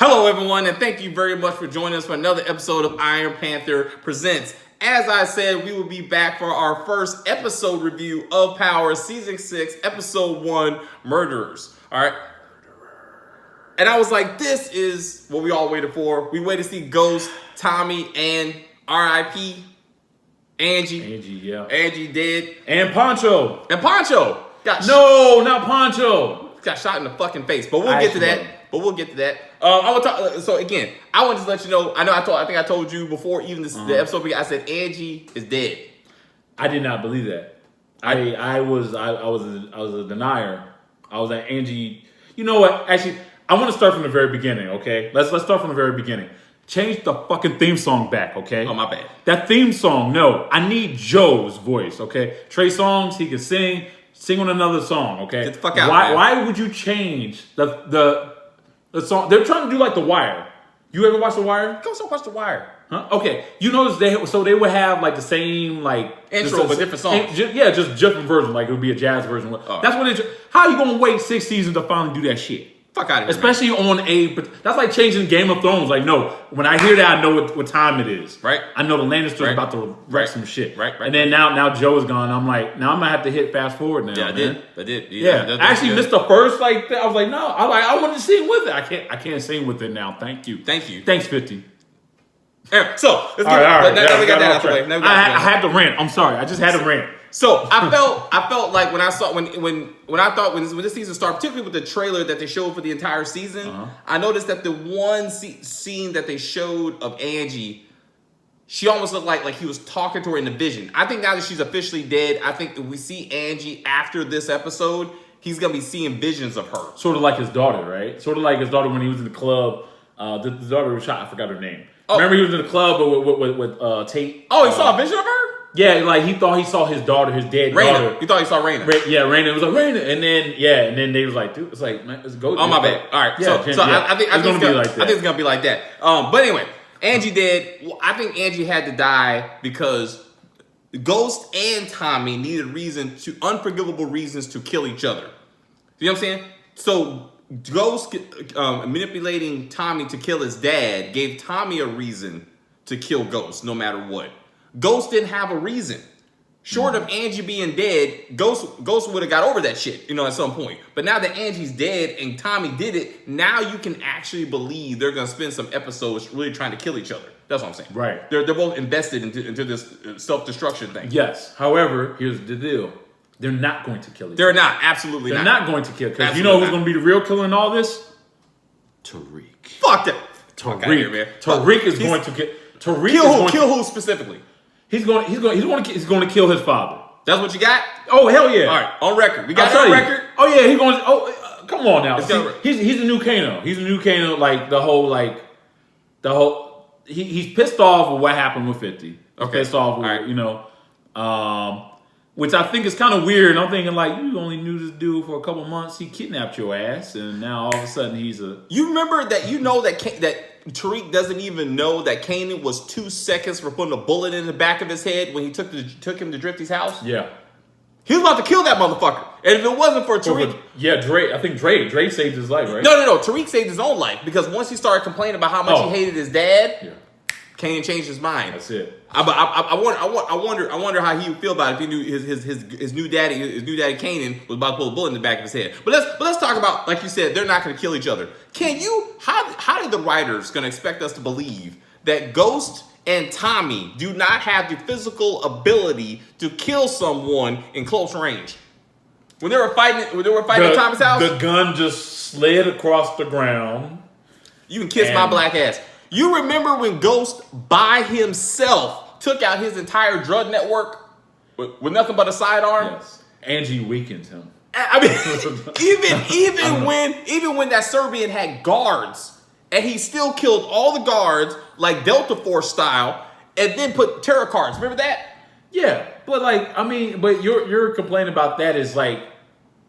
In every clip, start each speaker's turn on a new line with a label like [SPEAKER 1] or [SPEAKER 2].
[SPEAKER 1] Hello, everyone, and thank you very much for joining us for another episode of Iron Panther Presents. As I said, we will be back for our first episode review of Power Season 6, Episode 1, Murderers. All right? And I was like, this is what we all waited for. We waited to see Ghost, Tommy, and R.I.P. Angie.
[SPEAKER 2] Angie, yeah.
[SPEAKER 1] Angie dead.
[SPEAKER 2] And Poncho.
[SPEAKER 1] And Poncho.
[SPEAKER 2] No, not Poncho.
[SPEAKER 1] Got shot in the fucking face. But we'll get to that. I want to talk. So again, I want to let you know. I think I told you before even the episode began. I said Angie is dead.
[SPEAKER 2] I did not believe that. I was a denier. I was like, Angie. You know what? Actually, I want to start from the very beginning. Okay, let's start from the very beginning. Change the fucking theme song back. Okay.
[SPEAKER 1] Oh, my bad.
[SPEAKER 2] That theme song. No, I need Joe's voice. Okay. Trey Songz, he can sing. Sing on another song. Okay.
[SPEAKER 1] Get the fuck out.
[SPEAKER 2] Why would you change the song? They're trying to do like The Wire. You ever watch The Wire?
[SPEAKER 1] Go watch The Wire.
[SPEAKER 2] Huh? Okay. You notice they would have like the same like
[SPEAKER 1] intro but different songs.
[SPEAKER 2] Just different version. Like it would be a jazz version. That's what it. How you gonna wait 6 seasons to finally do that shit?
[SPEAKER 1] Fuck out of here.
[SPEAKER 2] Especially on that's like changing Game of Thrones. Like no, when I hear that, I know what time it is.
[SPEAKER 1] Right.
[SPEAKER 2] I know the Lannisters about to wreck some shit.
[SPEAKER 1] Right.
[SPEAKER 2] And then now Joe is gone. I'm like, now I'm gonna have to hit fast forward now. Yeah,
[SPEAKER 1] I did.
[SPEAKER 2] Yeah. I actually missed the first like. I was like, no. I wanted to sing with it. I can't sing with it now. Thank you. Thanks, 50.
[SPEAKER 1] Anyway, so let's
[SPEAKER 2] all right.
[SPEAKER 1] Now we got that out the way.
[SPEAKER 2] I had to rant. I'm sorry. I just had to rant.
[SPEAKER 1] So I felt like when I saw when this season started, particularly with the trailer that they showed for the entire season, I noticed that the one scene that they showed of Angie, she almost looked like he was talking to her in the vision. I think now that she's officially dead, I think if we see Angie after this episode, he's gonna be seeing visions of her.
[SPEAKER 2] Sort of like his daughter, right? Sort of like his daughter when he was in the club. The daughter was shot. I forgot her name. Oh. Remember he was in the club with Tate.
[SPEAKER 1] Oh, he saw a vision of her.
[SPEAKER 2] Yeah, like he thought he saw his daughter, his dead daughter.
[SPEAKER 1] He thought he saw Raina.
[SPEAKER 2] Raina. It was like Raina, and then they was like, dude, it's like, man, let's go.
[SPEAKER 1] Oh my bad. All right, I think it's gonna be like that. I think it's gonna be like that. But anyway, Angie dead. Well, I think Angie had to die because Ghost and Tommy needed unforgivable reasons to kill each other. You know what I'm saying? So Ghost manipulating Tommy to kill his dad gave Tommy a reason to kill Ghost, no matter what. Ghost didn't have a reason. Short of Angie being dead, Ghost would have got over that shit, at some point. But now that Angie's dead and Tommy did it, now you can actually believe they're going to spend some episodes really trying to kill each other. That's what I'm saying.
[SPEAKER 2] Right.
[SPEAKER 1] They're both invested into this self-destruction thing.
[SPEAKER 2] Yes. However, here's the deal. They're not going to kill each other.
[SPEAKER 1] They're not. Absolutely not.
[SPEAKER 2] They're not going to kill. Because you know who's going to be the real killer in all this? Tariq.
[SPEAKER 1] Fuck that.
[SPEAKER 2] Tariq, man. Tariq is going to kill.
[SPEAKER 1] Tariq kill who specifically?
[SPEAKER 2] He's going to kill his father.
[SPEAKER 1] That's what you got?
[SPEAKER 2] Oh hell yeah!
[SPEAKER 1] All right, on record. We got it on record.
[SPEAKER 2] Oh yeah, he's going. Come on now. He's a new Kano. He's a new Kano. He's pissed off with what happened with 50. Okay. Pissed off with which I think is kind of weird. I'm thinking you only knew this dude for a couple months. He kidnapped your ass, and now all of a sudden he's a.
[SPEAKER 1] You remember that? That Tariq doesn't even know that Kanan was 2 seconds for putting a bullet in the back of his head when he took him to Drifty's house.
[SPEAKER 2] Yeah,
[SPEAKER 1] he was about to kill that motherfucker, and if it wasn't for Tariq,
[SPEAKER 2] Drake saved his life, right?
[SPEAKER 1] No. Tariq saved his own life because once he started complaining about how much he hated his dad, Kanan changed his mind.
[SPEAKER 2] That's it.
[SPEAKER 1] I wonder how he would feel about it if he knew his new daddy Kanan was about to pull a bullet in the back of his head. But let's talk about, like you said, they're not going to kill each other. How did the writers going to expect us to believe that Ghost and Tommy do not have the physical ability to kill someone in close range? When they were fighting at Tommy's house,
[SPEAKER 2] the gun just slid across the ground.
[SPEAKER 1] You can kiss my black ass. You remember when Ghost by himself took out his entire drug network with nothing but a sidearm?
[SPEAKER 2] Yes. Angie weakened him.
[SPEAKER 1] I mean, even when that Serbian had guards, and he still killed all the guards like Delta Force style, and then put terror cards. Remember that?
[SPEAKER 2] Yeah, but but you're complaining about that is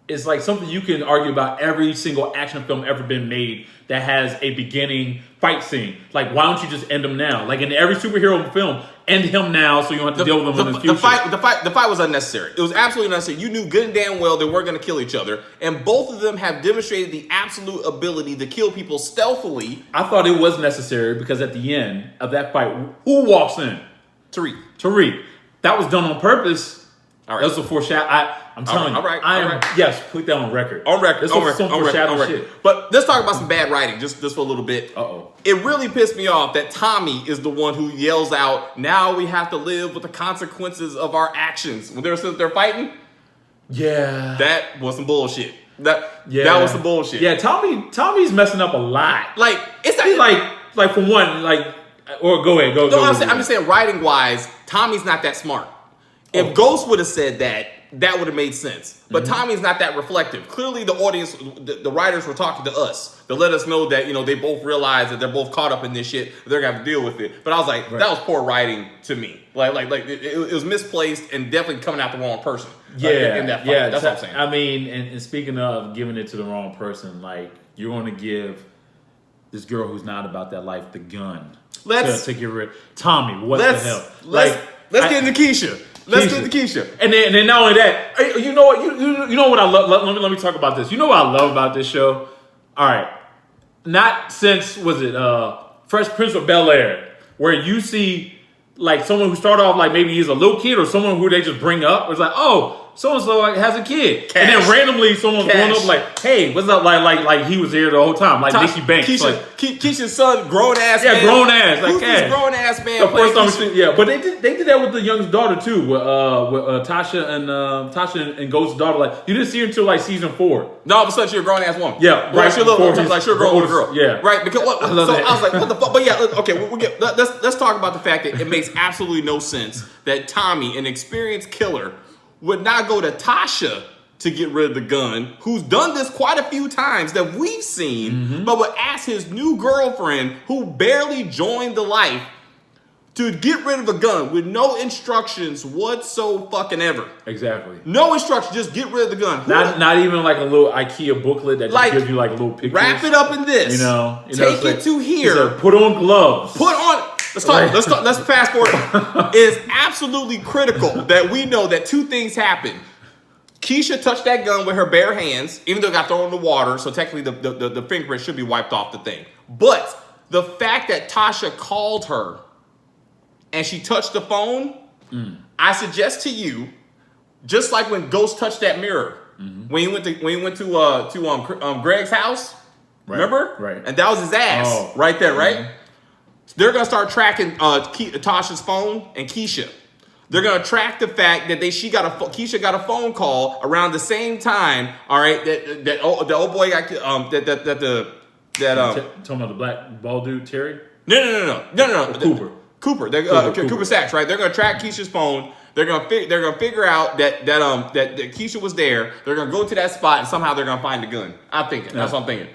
[SPEAKER 2] is like something you can argue about every single action film ever been made that has a beginning fight scene. Like, why don't you just end him now? Like in every superhero film, end him now so you don't have to deal with him in the future.
[SPEAKER 1] The fight was unnecessary. It was absolutely unnecessary. You knew good and damn well they were going to kill each other, and both of them have demonstrated the absolute ability to kill people stealthily.
[SPEAKER 2] I thought it was necessary because at the end of that fight, who walks in? Tariq. That was done on purpose.
[SPEAKER 1] All right.
[SPEAKER 2] That was a foreshadow. I'm telling you.
[SPEAKER 1] All right.
[SPEAKER 2] Yes, put that on record.
[SPEAKER 1] On record.
[SPEAKER 2] This was some foreshadowing shit.
[SPEAKER 1] But let's talk about some bad writing just for a little bit.
[SPEAKER 2] Uh-oh.
[SPEAKER 1] It really pissed me off that Tommy is the one who yells out, now we have to live with the consequences of our actions. When they're fighting?
[SPEAKER 2] Yeah.
[SPEAKER 1] That was some bullshit. That was some bullshit.
[SPEAKER 2] Yeah, Tommy's messing up a lot.
[SPEAKER 1] Like, it's
[SPEAKER 2] He's like for one, like, or go ahead. Go.
[SPEAKER 1] I'm just saying, writing-wise, Tommy's not that smart. If Ghost would have said that would have made sense. But Tommy's not that reflective. Clearly, the audience, the writers were talking to us to let us know that, they both realize that they're both caught up in this shit. They're going to have to deal with it. But I was like, that was poor writing to me. Like it was misplaced and definitely coming out the wrong person. In that fight.
[SPEAKER 2] Yeah.
[SPEAKER 1] That's what I'm saying.
[SPEAKER 2] I mean, and speaking of giving it to the wrong person, like, you're going to give this girl who's not about that life the gun to get rid. Tommy, what the hell?
[SPEAKER 1] Let's get into Keisha. Let's get to Keisha.
[SPEAKER 2] And then not only that, you know what? You know what I love? Let me talk about this. You know what I love about this show? All right. Not since, was it Fresh Prince of Bel-Air, where you see like someone who started off like maybe he's a little kid or someone who they just bring up. It's like, oh, so-and-so like has a kid. Cash. And then randomly someone's going up like, hey, what's up? Like he was here the whole time. Like Nikki Banks.
[SPEAKER 1] Keisha's son, grown-ass man.
[SPEAKER 2] Yeah, grown-ass. Like,
[SPEAKER 1] Who's grown-ass man?
[SPEAKER 2] The first time we see, yeah. But they did that with the youngest daughter, too. With Tasha and Ghost's daughter. Like, you didn't see her until, like, season 4.
[SPEAKER 1] No, all of a sudden, she's a grown-ass woman.
[SPEAKER 2] Yeah,
[SPEAKER 1] right. She's a little like she's a grown girl.
[SPEAKER 2] Yeah.
[SPEAKER 1] Right, because what? I was like, what the fuck? But yeah, okay, let's talk about the fact that it makes absolutely no sense that Tommy, an experienced killer, would not go to Tasha to get rid of the gun, who's done this quite a few times that we've seen, but would ask his new girlfriend, who barely joined the life, to get rid of a gun with no instructions whatsoever.
[SPEAKER 2] Exactly.
[SPEAKER 1] No instructions, just get rid of the gun.
[SPEAKER 2] Not even like a little IKEA booklet that just gives you like a little picture.
[SPEAKER 1] Wrap it up in this. Take it to here.
[SPEAKER 2] Put on gloves.
[SPEAKER 1] Let's fast forward. It is absolutely critical that we know that two things happen. Keisha touched that gun with her bare hands, even though it got thrown in the water, so technically the fingerprint should be wiped off the thing. But the fact that Tasha called her and she touched the phone, I suggest to you, just like when Ghost touched that mirror, when he went to Greg's house, remember?
[SPEAKER 2] Right.
[SPEAKER 1] And that was his ass right there, right? They're gonna start tracking Tasha's phone and Keisha. They're gonna track the fact that Keisha got a phone call around the same time. All right, that the old boy got
[SPEAKER 2] talking about the black bald dude Terry.
[SPEAKER 1] No. Cooper. Cooper Sachs, right? They're gonna track Keisha's phone. They're gonna figure out that Keisha was there. They're gonna go to that spot and somehow they're gonna find the gun. That's what I'm thinking.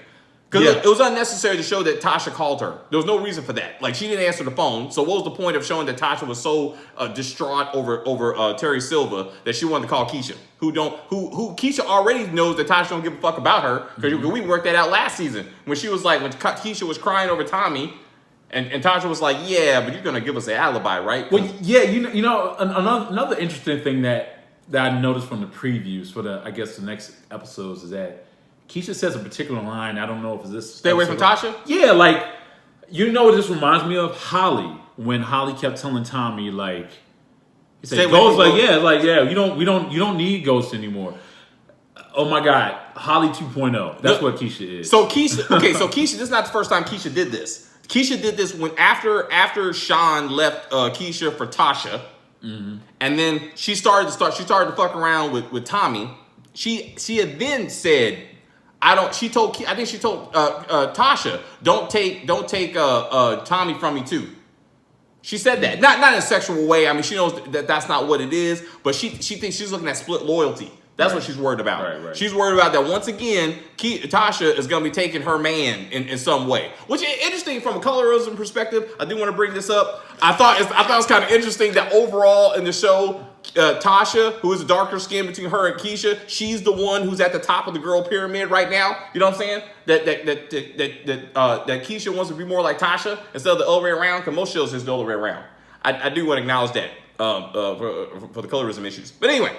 [SPEAKER 1] Because it was unnecessary to show that Tasha called her. There was no reason for that. Like, she didn't answer the phone. So what was the point of showing that Tasha was so distraught over Terry Silva that she wanted to call Keisha? Who Keisha already knows that Tasha don't give a fuck about her. Because we worked that out last season. When Keisha was crying over Tommy, and Tasha was like, yeah, but you're going to give us an alibi, right?
[SPEAKER 2] Well, yeah, another interesting thing that I noticed from the previews for the next episodes is that Keisha says a particular line. I don't know if it's this.
[SPEAKER 1] Stay away from Tasha?
[SPEAKER 2] Yeah, like, what this reminds me of? Holly. When Holly kept telling Tommy, like, he said, Ghost, you don't need Ghost anymore. Oh my God, Holly 2.0. That's what Keisha is.
[SPEAKER 1] So Keisha, this is not the first time Keisha did this. Keisha did this when after Sean left Keisha for Tasha, and then she started to fuck around with Tommy. She had then said, she told Tasha, don't take Tommy from me too. She said that. Not in a sexual way. I mean, she knows that that's not what it is, but she thinks she's looking at split loyalty. That's what she's worried about. Right. She's worried about that once again, Tasha is going to be taking her man in some way. Which is interesting from a colorism perspective. I do want to bring this up. I thought it was kind of interesting that overall in the show, Tasha, who is a darker skin between her and Keisha, she's the one who's at the top of the girl pyramid right now. You know what I'm saying? That Keisha wants to be more like Tasha instead of the other way around, because most shows is the other way around. I do want to acknowledge that for the colorism issues. But anyway.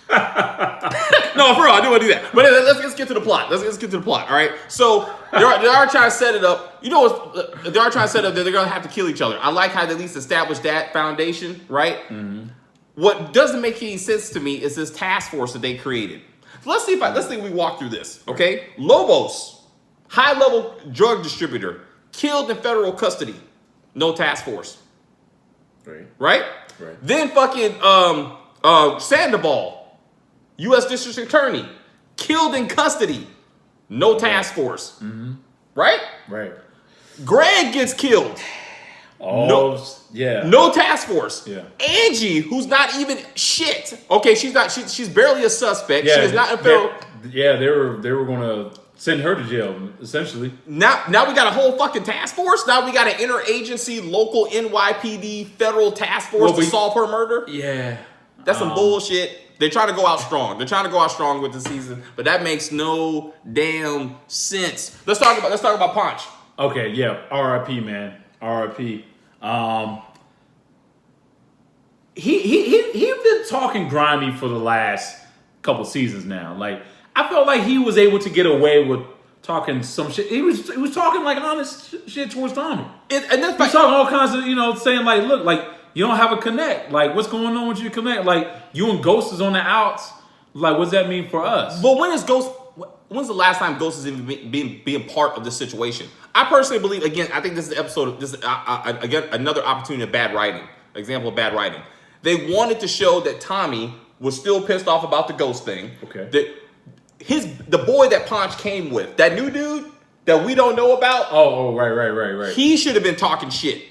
[SPEAKER 1] No, for real, I do want to do that. But let's get to the plot. Let's get to the plot, all right? So they are trying to set it up. You know, they are trying to set up that they're going to have to kill each other. I like how they at least established that foundation, right? Mm-hmm. What doesn't make any sense to me is this task force that they created. So let's see if we walk through this, okay? Lobos, high-level drug distributor, killed in federal custody. No task force. Right? Then fucking Sandoval, U.S. District Attorney, killed in custody. No task force. Mm-hmm. Right? Greg gets killed. No task force. Yeah. Angie, who's not even shit. Okay, she's barely a suspect.
[SPEAKER 2] Yeah,
[SPEAKER 1] she is not a federal.
[SPEAKER 2] They were gonna send her to jail, essentially.
[SPEAKER 1] Now we got a whole fucking task force. Now we got an interagency, local NYPD federal task force to solve her murder.
[SPEAKER 2] Yeah.
[SPEAKER 1] That's some bullshit. They're trying to go out strong. They're trying to go out strong with the season, but that makes no damn sense. Let's talk about Punch.
[SPEAKER 2] Okay, yeah. R.I.P. man. R.I.P. He been talking grimy for the last couple seasons now. Like, I felt like he was able to get away with talking some shit. He was talking like honest shit towards Tommy. He was talking all kinds of, saying like, look, like, you don't have a connect. Like, what's going on with your connect? Like, you and Ghost is on the outs. Like, what does that mean for us?
[SPEAKER 1] But when's the last time Ghost has even being part of this situation? I personally believe, again, I think this is the episode, again, another opportunity of bad writing. Example of bad writing. They wanted to show that Tommy was still pissed off about the Ghost thing.
[SPEAKER 2] Okay.
[SPEAKER 1] That the boy that Ponch came with, that new dude that we don't know about.
[SPEAKER 2] Oh, right.
[SPEAKER 1] He should have been talking shit.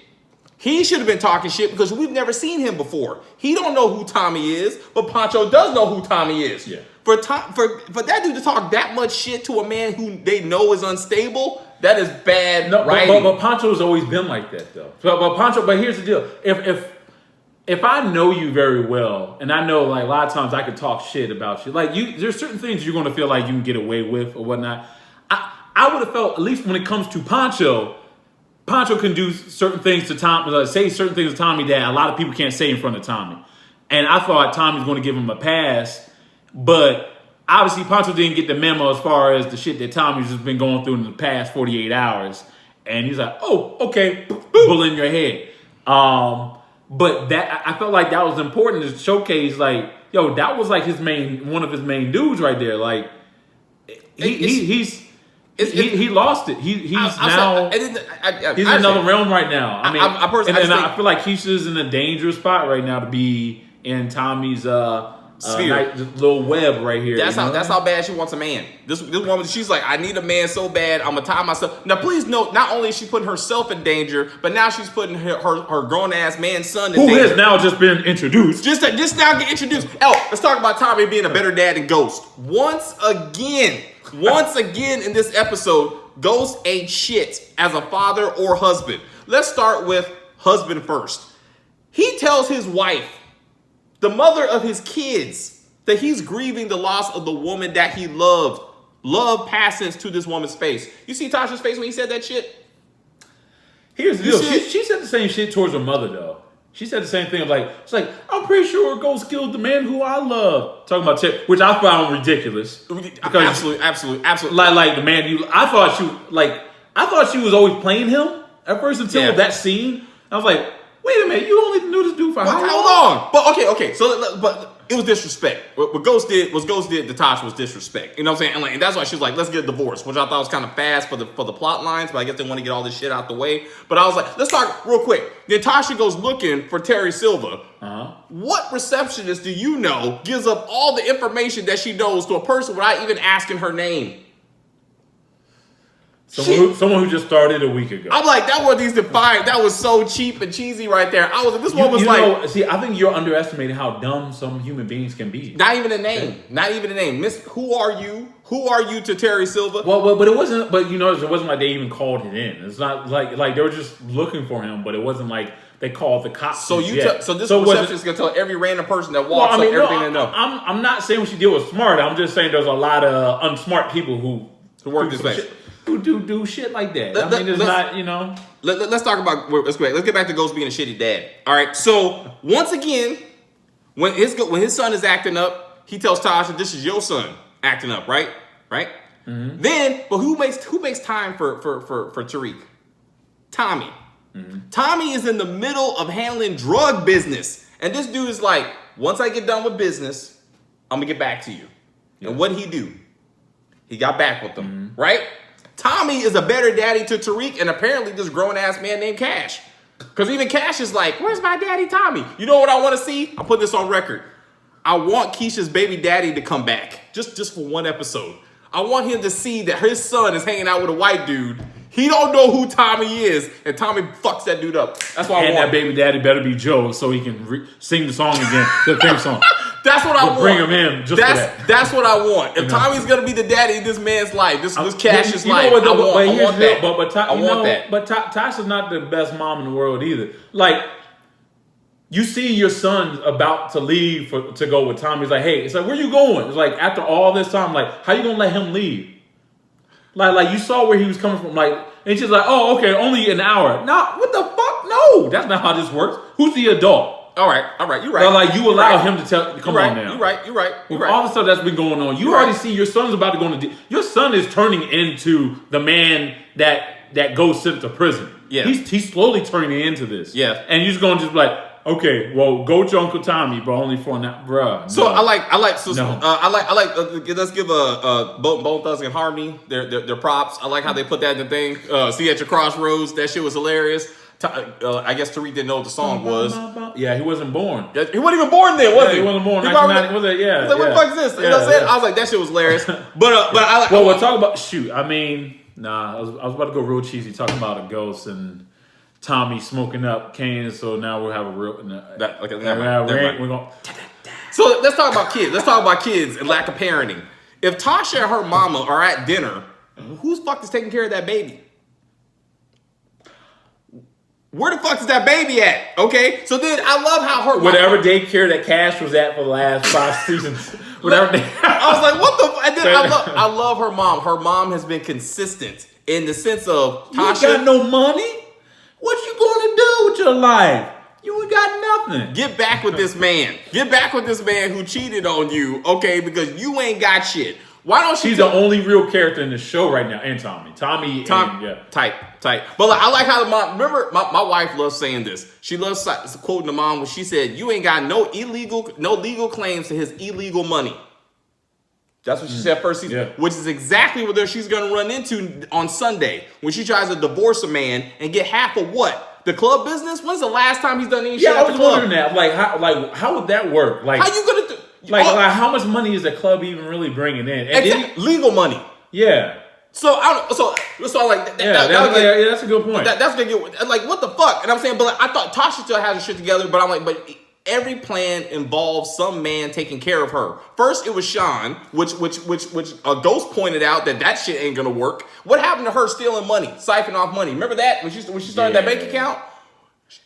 [SPEAKER 1] He should have been talking shit because we've never seen him before. He don't know who Tommy is, but Pancho does know who Tommy is.
[SPEAKER 2] Yeah.
[SPEAKER 1] For that dude to talk that much shit to a man who they know is unstable, that is bad writing.
[SPEAKER 2] But Pancho's always been like that though. But here's the deal: if I know you very well, and I know like a lot of times I could talk shit about you, like there's certain things you're going to feel like you can get away with or whatnot. I would have felt, at least when it comes to Pancho can do certain things to Tommy, say certain things to Tommy that a lot of people can't say in front of Tommy. And I thought Tommy's going to give him a pass, but obviously Pancho didn't get the memo as far as the shit that Tommy's just been going through in the past 48 hours. And he's like, oh, okay, bull in your head. But that, I felt like that was important to showcase, like, yo, that was like one of his main dudes right there. Like, he lost it. He's in another realm right now. I mean, I feel like Keisha's in a dangerous spot right now to be in Tommy's little web right here.
[SPEAKER 1] That's how bad she wants a man. This woman, she's like, I need a man so bad. I'm gonna tie myself. Now, please note, not only is she putting herself in danger, but now she's putting her grown ass man's son in danger.
[SPEAKER 2] Who has now just been introduced.
[SPEAKER 1] Just now get introduced. Let's talk about Tommy being a better dad than Ghost. Once again in this episode, Ghost ain't shit as a father or husband. Let's start with husband first. He tells his wife, the mother of his kids, that he's grieving the loss of the woman that he loved. Love passes to this woman's face. You see Tasha's face when he said that shit?
[SPEAKER 2] Here's the deal. She said the same shit towards her mother, though. She said the same thing of like, it's like, I'm pretty sure Ghost killed the man who I love. Talking about Ted, which I found ridiculous.
[SPEAKER 1] Absolutely.
[SPEAKER 2] Like the man I thought she was always playing him at first until that scene. I was like, wait a minute, you only knew this dude for how long?
[SPEAKER 1] How long? But okay. So, but it was disrespect. What Ghost did to Tasha was disrespect. You know what I'm saying? And that's why she was like, let's get a divorce, which I thought was kind of fast for the plot lines, but I guess they want to get all this shit out the way. But I was like, let's talk real quick. Then Tasha goes looking for Terry Silva. Uh-huh. What receptionist do you know gives up all the information that she knows to a person without even asking her name?
[SPEAKER 2] Someone who just started a week ago.
[SPEAKER 1] I'm like, that was these defiant. That was so cheap and cheesy right there. I was like, this one was like.
[SPEAKER 2] See, I think you're underestimating how dumb some human beings can be.
[SPEAKER 1] Not even a name. Okay. Not even a name. Miss, who are you? Who are you to Terry Silva?
[SPEAKER 2] Well, but it wasn't. But it wasn't like they even called it in. It's not like they were just looking for him. But it wasn't like they called the cops.
[SPEAKER 1] So this receptionist is gonna tell every random person that walks up everything they know.
[SPEAKER 2] I'm not saying what she did was smart. I'm just saying there's a lot of unsmart people who
[SPEAKER 1] work this way.
[SPEAKER 2] Who do shit like that? It's not,
[SPEAKER 1] Let's talk about. Let's get back to Ghost being a shitty dad. All right. So once again, when his son is acting up, he tells Tasha, "This is your son acting up, right? Right." Mm-hmm. Then, but who makes time for Tariq? Tommy. Mm-hmm. Tommy is in the middle of handling drug business, and this dude is like, "Once I get done with business, I'm gonna get back to you." Yeah. And what did he do? He got back with them, right? Tommy is a better daddy to Tariq and apparently this grown-ass man named Cash. Because even Cash is like, where's my daddy Tommy? You know what I want to see? I'll put this on record. I want Keisha's baby daddy to come back. Just for one episode. I want him to see that his son is hanging out with a white dude. He don't know who Tommy is, and Tommy fucks that dude up. That's why I want.
[SPEAKER 2] And that baby daddy better be Joe so he can sing the song again, the theme song.
[SPEAKER 1] That's what I want.
[SPEAKER 2] Bring him in just for that.
[SPEAKER 1] That's what I want. If Tommy's gonna be the daddy in this man's life, this Cash's life, I want that.
[SPEAKER 2] But Tasha's not the best mom in the world either. Like, you see your son about to leave to go with Tommy. He's like, hey, it's like, where you going? It's like, after all this time, like, how you gonna let him leave? Like you saw where he was coming from. Like, and she's like, oh, okay, only an hour. Nah, what the fuck? No, that's not how this works. Who's the adult?
[SPEAKER 1] All right, you're right.
[SPEAKER 2] Like, you allow him to tell. Come on now.
[SPEAKER 1] You're right.
[SPEAKER 2] With all the stuff that's been going on, you already see your son's about to go into. Your son is turning into the man that goes sent to prison. Yeah, he's slowly turning into this. Yeah, and you're just going to just be like, okay, well, go to Uncle Tommy, but only for now, bruh.
[SPEAKER 1] So no. I like. Let's give Bone Thugs and Harmony their props. I like how they put that in the thing. See at your crossroads. That shit was hilarious. I guess Tariq didn't know what the song was.
[SPEAKER 2] Yeah, he wasn't born.
[SPEAKER 1] He wasn't even born then, was he?
[SPEAKER 2] He wasn't born. 1990, was it? Yeah.
[SPEAKER 1] Like, what the fuck is this? You know what I'm saying? I was like, that shit was hilarious. But I like.
[SPEAKER 2] Well, we'll talk about. Shoot, I mean, nah. I was about to go real cheesy, talking about a ghost and Tommy smoking up cans. So now we'll have a real. We're going.
[SPEAKER 1] So let's talk about kids. Let's talk about kids and lack of parenting. If Tasha and her mama are at dinner, who's fuck is taking care of that baby? Where the fuck is that baby at? Okay, so then I love how her
[SPEAKER 2] whatever daycare that Cash was at for the last 5 seasons. Whatever.
[SPEAKER 1] I was like, what the? And then I love her mom. Her mom has been consistent in the sense of
[SPEAKER 2] Tasha. You got no money. What you gonna do with your life? You ain't got nothing.
[SPEAKER 1] Get back with this man. Get back with this man who cheated on you. Okay, because you ain't got shit. Why don't she?
[SPEAKER 2] She's the only real character in the show right now, and Tommy.
[SPEAKER 1] Tight. But I like how the mom. Remember, my wife loves saying this. She loves quoting the mom when she said, "You ain't got no legal claims to his illegal money." That's what she said first season, which is exactly what she's going to run into on Sunday when she tries to divorce a man and get half of what? The club business? When's the last time he's done any shit at the club? Yeah, I was wondering
[SPEAKER 2] that. How would that work? Like,
[SPEAKER 1] how you gonna do?
[SPEAKER 2] Like, how much money is the club even really bringing in?
[SPEAKER 1] And legal money.
[SPEAKER 2] Yeah.
[SPEAKER 1] So I like that.
[SPEAKER 2] That's a good point.
[SPEAKER 1] That's gonna get like what the fuck? And I'm saying, but like, I thought Tasha still has her shit together, but I'm like, but every plan involves some man taking care of her. First, it was Sean, which a ghost pointed out that shit ain't gonna work. What happened to her stealing money, siphoning off money? Remember that when she started that bank account?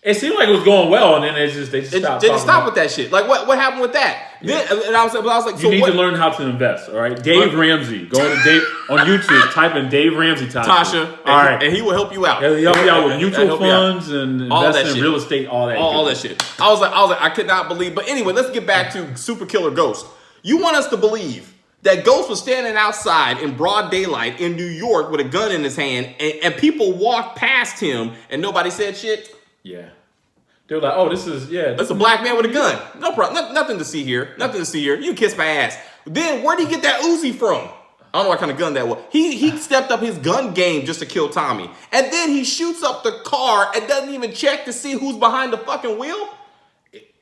[SPEAKER 2] It seemed like it was going well, and then they just stopped.
[SPEAKER 1] They just stopped with that shit. Like what happened with that? Yeah. Then, and I was like,
[SPEAKER 2] you need to learn how to invest. All right, Dave Ramsey. Go to Dave on YouTube. Type in Dave Ramsey.
[SPEAKER 1] Tasha. All right, and he will help you out.
[SPEAKER 2] He'll help you out with mutual funds and investing in real estate. All that
[SPEAKER 1] shit. I was like, I could not believe. But anyway, let's get back to Super Killer Ghost. You want us to believe that Ghost was standing outside in broad daylight in New York with a gun in his hand, and people walked past him and nobody said shit?
[SPEAKER 2] Yeah. They were like, oh, that's
[SPEAKER 1] a black man with a gun. No problem. Nothing to see here. You can kiss my ass. Then where'd he get that Uzi from? I don't know what kind of gun that was. He stepped up his gun game just to kill Tommy. And then he shoots up the car and doesn't even check to see who's behind the fucking wheel.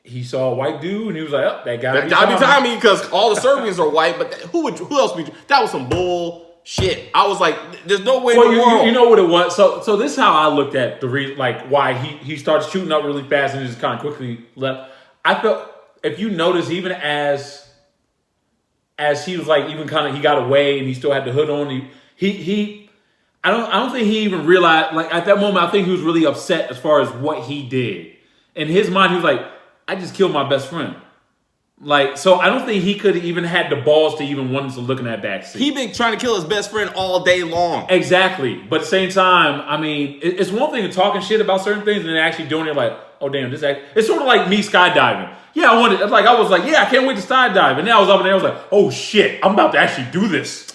[SPEAKER 2] He saw a white dude and he was like, oh, that gotta be
[SPEAKER 1] Tommy, because all the Serbians are white, but who else would you? That was some bull shit. I was like, there's no way in the world.
[SPEAKER 2] You know what it was? So this is how I looked at the reason, like why he started shooting up really fast and just kind of quickly left. I felt, if you notice, even as he was like, even kind of, he got away and he still had the hood on. I don't think he even realized, like at that moment, I think he was really upset as far as what he did. In his mind, he was like, I just killed my best friend. Like, so I don't think he could have even had the balls to even want to look in that backseat.
[SPEAKER 1] He been trying to kill his best friend all day long.
[SPEAKER 2] Exactly. But at the same time, I mean, it's one thing to talking shit about certain things and then actually doing it like, oh damn, it's sort of like me skydiving. Yeah, I was like, yeah, I can't wait to skydive. And then I was up in there, I was like, oh shit, I'm about to actually do this.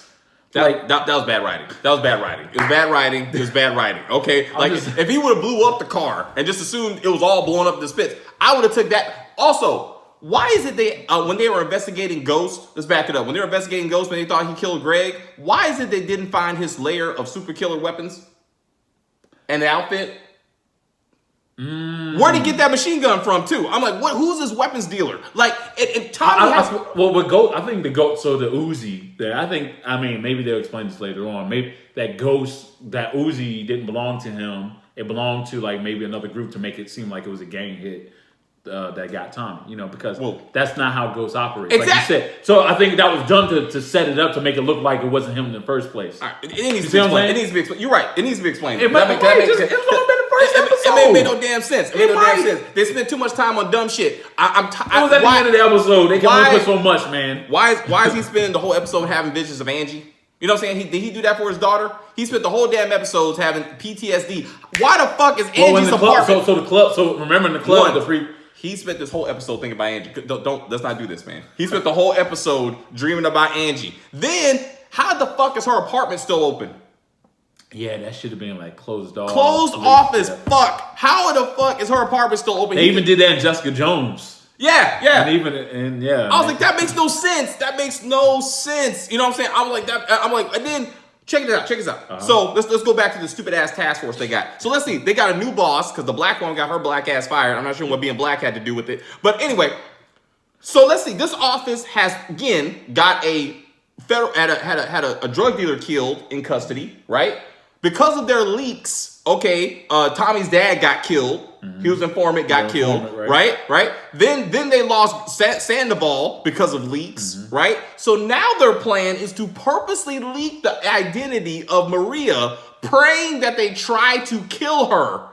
[SPEAKER 1] That was bad writing. That was bad writing. It was bad writing. It was bad writing. Okay? Like, if he would have blew up the car and just assumed it was all blown up in the spits, I would have took that. Also, why is it when they were investigating Ghost, let's back it up. When they were investigating Ghost, when they thought he killed Greg, why is it they didn't find his layer of super killer weapons and the outfit? Where'd he get that machine gun from, too? I'm like, who's his weapons dealer? Like, and Tommy
[SPEAKER 2] with Ghost, I think the Ghost, so the Uzi, maybe they'll explain this later on. Maybe that Ghost, that Uzi didn't belong to him. It belonged to, like, maybe another group to make it seem like it was a gang hit. That got Tommy, because that's not how Ghost operates.
[SPEAKER 1] Exactly.
[SPEAKER 2] Like you said. So I think that was done to set it up to make it look like it wasn't him in the first place.
[SPEAKER 1] All right. It needs to be explained. You're right. It needs to be explained.
[SPEAKER 2] It only been the first episode.
[SPEAKER 1] It made no damn sense. They spent too much time on dumb shit. It
[SPEAKER 2] was at the end of the episode. They can only put so much, man.
[SPEAKER 1] Why is he spending the whole episode having visions of Angie? You know what I'm saying? Did he do that for his daughter? He spent the whole damn episodes having PTSD. Why the fuck is Angie's apartment?
[SPEAKER 2] So remember in the club,
[SPEAKER 1] he spent this whole episode thinking about Angie. Let's not do this, man. He spent the whole episode dreaming about Angie. Then, how the fuck is her apartment still open?
[SPEAKER 2] Yeah, that should have been like closed off.
[SPEAKER 1] Closed off as fuck. How the fuck is her apartment still open?
[SPEAKER 2] They even did that in Jessica Jones.
[SPEAKER 1] Yeah.
[SPEAKER 2] And yeah.
[SPEAKER 1] I was like, that makes no sense. That makes no sense. You know what I'm saying? I was like that. I'm like, and then check it out. Check this out. Uh-huh. So let's go back to the stupid ass task force they got. So let's see. They got a new boss because the black one got her black ass fired. I'm not sure what being black had to do with it. But anyway, so let's see. This office has again got a had a drug dealer killed in custody, right? Because of their leaks. Okay, Tommy's dad got killed. Mm-hmm. He was informant, got killed. Right. Then they lost Sandoval because of leaks. Mm-hmm. Right. So now their plan is to purposely leak the identity of Maria, praying that they try to kill her,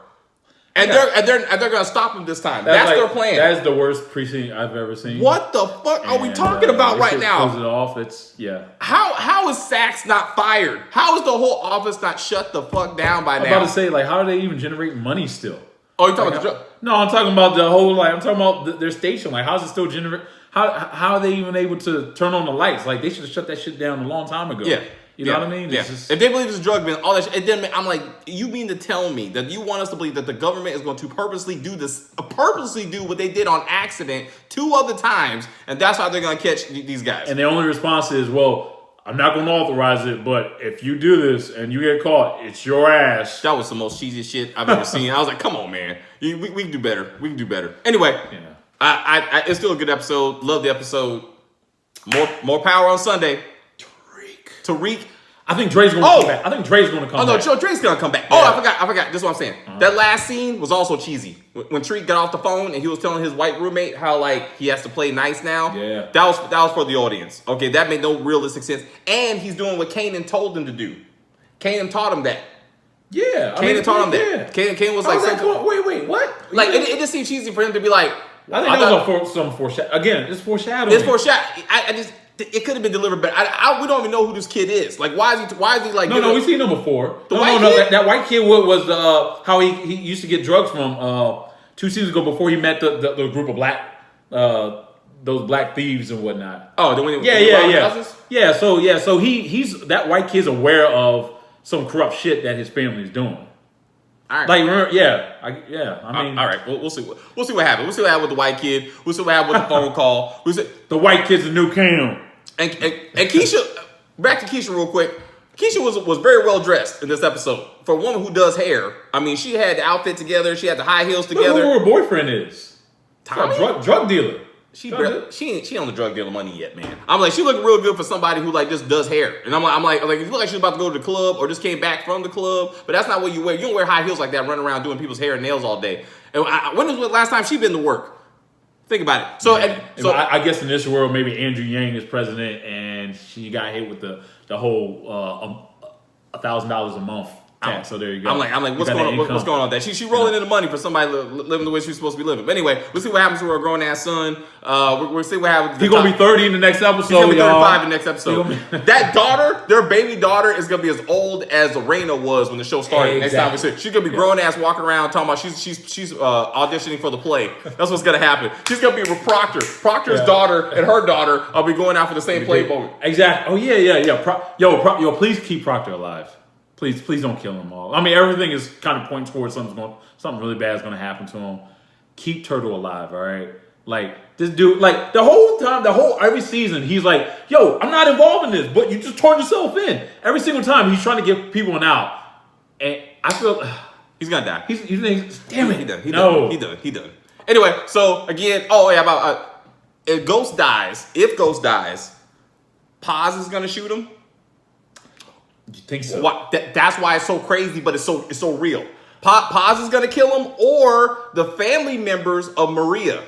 [SPEAKER 1] and they're gonna stop them this time. That's their plan.
[SPEAKER 2] That is the worst precinct I've ever seen.
[SPEAKER 1] What the fuck are we talking about right now?
[SPEAKER 2] Close it off. It's
[SPEAKER 1] How is Sachs not fired? How is the whole office not shut the fuck down by now?
[SPEAKER 2] I'm about to say, like, how are they even generating money still?
[SPEAKER 1] Oh, you're talking about the drug?
[SPEAKER 2] No, I'm talking about the whole, like, I'm talking about their station. Like, how's it still generate? How are they even able to turn on the lights? Like, they should have shut that shit down a long time ago. Yeah. You know what I mean?
[SPEAKER 1] Yeah. If they believe it's a drug bin, all that shit, it didn't. I'm like, you mean to tell me that you want us to believe that the government is going to purposely do what they did on accident 2 other times, and that's how they're going to catch these guys?
[SPEAKER 2] And their only response is, well, I'm not going to authorize it, but if you do this and you get caught, it's your ass.
[SPEAKER 1] That was the most cheesiest shit I've ever seen. I was like, come on, man. We can do better. We can do better. Anyway, it's still a good episode. Love the episode. More power on Sunday. Tariq.
[SPEAKER 2] I think Dre's going to come back. Dre's going to come back.
[SPEAKER 1] Oh, no, Dre's going to come back. Yeah. Oh, I forgot. This is what I'm saying. Uh-huh. That last scene was also cheesy. When Tariq got off the phone and he was telling his white roommate how, like, he has to play nice now.
[SPEAKER 2] Yeah.
[SPEAKER 1] That was for the audience. Okay, that made no realistic sense. And he's doing what Kanan told him to do. Kanan taught him that.
[SPEAKER 2] Yeah.
[SPEAKER 1] Kanan taught him that. Kanan was like...
[SPEAKER 2] Wait, what?
[SPEAKER 1] Like, it just seemed cheesy for him to be like...
[SPEAKER 2] I think that was some foreshadowing. Again, it's foreshadowing.
[SPEAKER 1] It's foreshadowing. It could have been delivered better. We don't even know who this kid is. Like, why is he like?
[SPEAKER 2] No, we've seen him before.
[SPEAKER 1] The white kid?
[SPEAKER 2] That white kid was how he used to get drugs from 2 seasons ago before he met the group of black those black thieves and whatnot.
[SPEAKER 1] Oh,
[SPEAKER 2] yeah. So he's that white kid's aware of some corrupt shit that his family's doing.
[SPEAKER 1] All right.
[SPEAKER 2] Like, I mean,
[SPEAKER 1] all right. We'll see. We'll see what happens. We'll see what happened with the white kid. We'll see what happened with the phone call.
[SPEAKER 2] The white kid's a new Cam.
[SPEAKER 1] And Keisha, back to Keisha real quick. Keisha was very well dressed in this episode for a woman who does hair. I mean, she had the outfit together. She had the high heels together.
[SPEAKER 2] Look who her boyfriend is.
[SPEAKER 1] Tommy?
[SPEAKER 2] Drug dealer.
[SPEAKER 1] She ain't on the drug dealer money yet, man. I'm like, she look real good for somebody who like just does hair. And I'm like, you look like she's about to go to the club or just came back from the club. But that's not what you wear. You don't wear high heels like that, running around doing people's hair and nails all day. And when was the last time she been to work? Think about it. So,
[SPEAKER 2] I guess in this world, maybe Andrew Yang is president, and she got hit with the whole $1,000 a month. So there you go.
[SPEAKER 1] I'm like, what's going on? What's going on with that? She rolling in the money for somebody living the way she's supposed to be living. But anyway, we'll see what happens to her grown ass son. We'll see what happens.
[SPEAKER 2] He's gonna be 30 in the next episode.
[SPEAKER 1] He's gonna be 35 in the next episode. That daughter, their baby daughter, is gonna be as old as Raina was when the show started. Exactly. Next time we see, she's gonna be grown ass walking around talking about she's auditioning for the play. That's what's gonna happen. She's gonna be with Proctor. Proctor's daughter and her daughter will be going out for the same play moment.
[SPEAKER 2] Exactly. Oh yeah. Yo, please keep Proctor alive. Please don't kill them all. I mean, everything is kind of pointing towards something really bad is going to happen to him. Keep Turtle alive, all right? Like, this dude, like, every season, he's like, yo, I'm not involved in this, but you just turned yourself in. Every single time, he's trying to give people an out. And I feel...
[SPEAKER 1] He's going to die.
[SPEAKER 2] You think, damn it.
[SPEAKER 1] He done. Anyway, so, again, if Ghost dies, Paz is going to shoot him.
[SPEAKER 2] You think so?
[SPEAKER 1] That's why it's so crazy, but it's so real. Paz is gonna kill him, or the family members of Maria.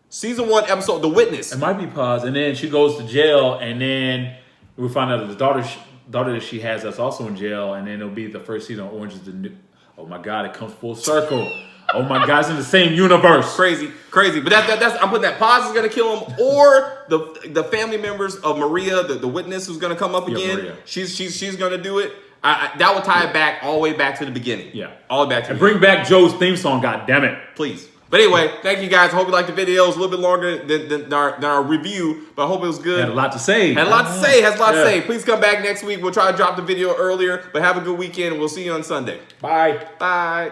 [SPEAKER 1] Season 1 episode, The Witness.
[SPEAKER 2] It might be Paz, and then she goes to jail, and then we find out that the daughter that she has that's also in jail, and then it'll be the first season of Orange is the New. Oh my God, it comes full circle. Oh my God, it's in the same universe.
[SPEAKER 1] Crazy. But that's I'm putting that Paz is gonna kill him, or the family members of Maria, the witness who's gonna come up again. Maria. She's gonna do it. That will tie it back all the way back to the beginning.
[SPEAKER 2] Yeah,
[SPEAKER 1] all the way back to.
[SPEAKER 2] And bring back Joe's theme song. God damn it,
[SPEAKER 1] please. But anyway, thank you guys. I hope you liked the video. It was a little bit longer than our review, but I hope it was good.
[SPEAKER 2] Had a lot to say.
[SPEAKER 1] Has a lot to say. Please come back next week. We'll try to drop the video earlier, but have a good weekend. We'll see you on Sunday.
[SPEAKER 2] Bye.
[SPEAKER 1] Bye.